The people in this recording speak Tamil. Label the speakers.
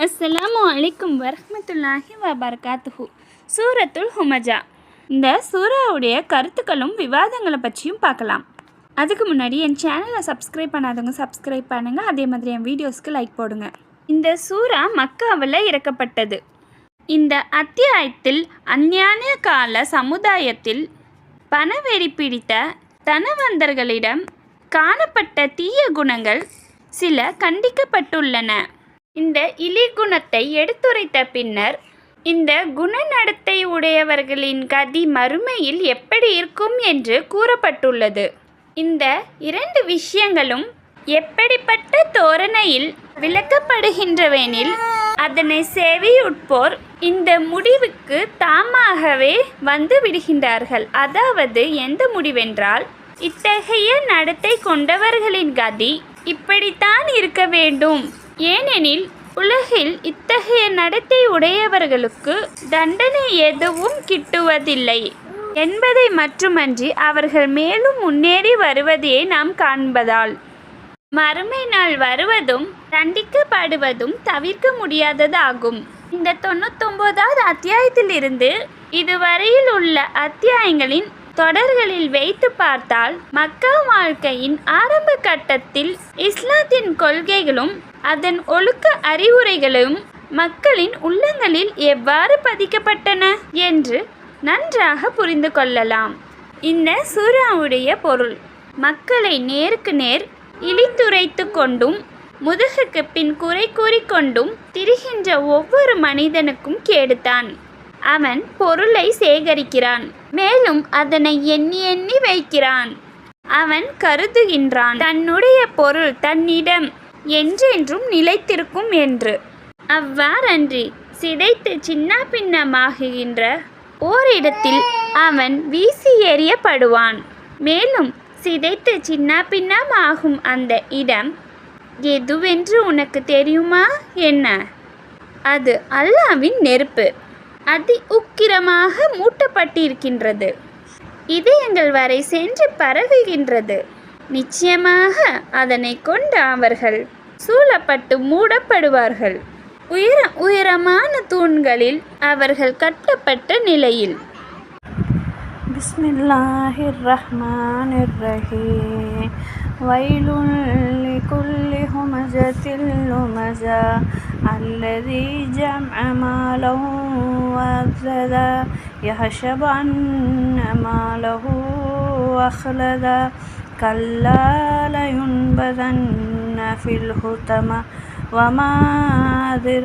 Speaker 1: அஸ்ஸலாமு அலைக்கும் வரஹ்மத்துல்லாஹி வபரகாத்துஹு. சூரத்துல் ஹுமஜா. இந்த சூறாவுடைய கருத்துக்களும் விவாதங்களை பற்றியும் பார்க்கலாம். அதுக்கு முன்னாடி என் சேனலை சப்ஸ்கிரைப் பண்ணாதவங்க சப்ஸ்கிரைப் பண்ணுங்கள். அதே மாதிரி என் வீடியோஸ்க்கு லைக் போடுங்க. இந்த சூறா மக்காவில் இறக்கப்பட்டது. இந்த அத்தியாயத்தில் அஞ்ஞான கால சமுதாயத்தில் பணவெறி பிடித்த தனவந்தர்களிடம் காணப்பட்ட தீய குணங்கள் சில கண்டிக்கப்பட்டுள்ளன. இந்த இழிகுணத்தை எடுத்துரைத்த பின்னர் இந்த குணநடத்தை உடையவர்களின் கதி மறுமையில் எப்படி இருக்கும் என்று கூறப்பட்டுள்ளது. இந்த இரண்டு விஷயங்களும் எப்படிப்பட்ட தோரணையில் விளக்கப்படுகின்றவெனில் அதனை செவியுட்போர் இந்த முடிவுக்கு தாமாகவே வந்து விடுகின்றார்கள். அதாவது எந்த முடிவென்றால், இத்தகைய நடத்தை கொண்டவர்களின் கதி இப்படித்தான் இருக்க வேண்டும். ஏனெனில் உலகில் இத்தகைய நடத்தை உடையவர்களுக்கு தண்டனை எதுவும் கிட்டுவதில்லை என்பதை மட்டுமன்றி அவர்கள் மேலும் முன்னேறி வருவதையே நாம் காண்பதால் மறுமை நாள் வருவதும் தண்டிக்கப்படுவதும் தவிர்க்க முடியாததாகும். இந்த 99வது அத்தியாயத்திலிருந்து இதுவரையில் உள்ள அத்தியாயங்களின் தொடர்களில் வைத்து பார்த்தால் மக்கா வாழ்க்கையின் ஆரம்ப கட்டத்தில் இஸ்லாத்தின் கொள்கைகளும் அதன் ஒழுக்க அறிவுரைகளும் மக்களின் உள்ளங்களில் எவ்வாறு பதிக்கப்பட்டன என்று நன்றாக புரிந்து கொள்ளலாம். இந்த சூறாவுடைய பொருள்: மக்களை நேருக்கு நேர் இழித்துரைத்து கொண்டும் முதுகுக்கு பின் குறை கூறிக்கொண்டும் திரிகின்ற ஒவ்வொரு மனிதனுக்கும் கேடுதான். அவன் பொருளை சேகரிக்கிறான், மேலும் அதனை எண்ணி எண்ணி வைக்கிறான். அவன் கருதுகின்றான் தன்னுடைய பொருள் தன்னிடம் என்றென்றும் நிலைத்திருக்கும் என்று. அவ்வாறன்றி சிதைத்து சின்ன பின்னமாகுகின்ற ஓரிடத்தில் அவன் வீசி எறியப்படுவான். மேலும் சிதைத்து சின்ன பின்னமாகும் அந்த இடம் எதுவென்று உனக்கு தெரியுமா என்ன? அது அல்லாஹ்வின் நெருப்பு. அதி உக்கிரமாக மூட்டப்பட்டிருக்கின்றது. இதயங்கள் வரை சென்று பரவுகின்றது. நிச்சயமாக அதனை கொண்டு அவர்கள் சூழப்பட்டு மூடப்படுவார்கள். உயரமான தூண்களில் அவர்கள் கட்டப்பட்ட நிலையில்.
Speaker 2: பிஸ்மில்லாஹிர் ரஹ்மானிர் ரஹீம். வைலுல் லிகுல்லி ஹுமஸத்தில் லுமஸா அல்லதி ஜம்அ மாலஹு வஅஸதா யஹ்சபு அன்ன மாலஹு அக்லதா கல்லா லயுன்பதன்ன ஃபில் ஹுதமா வமா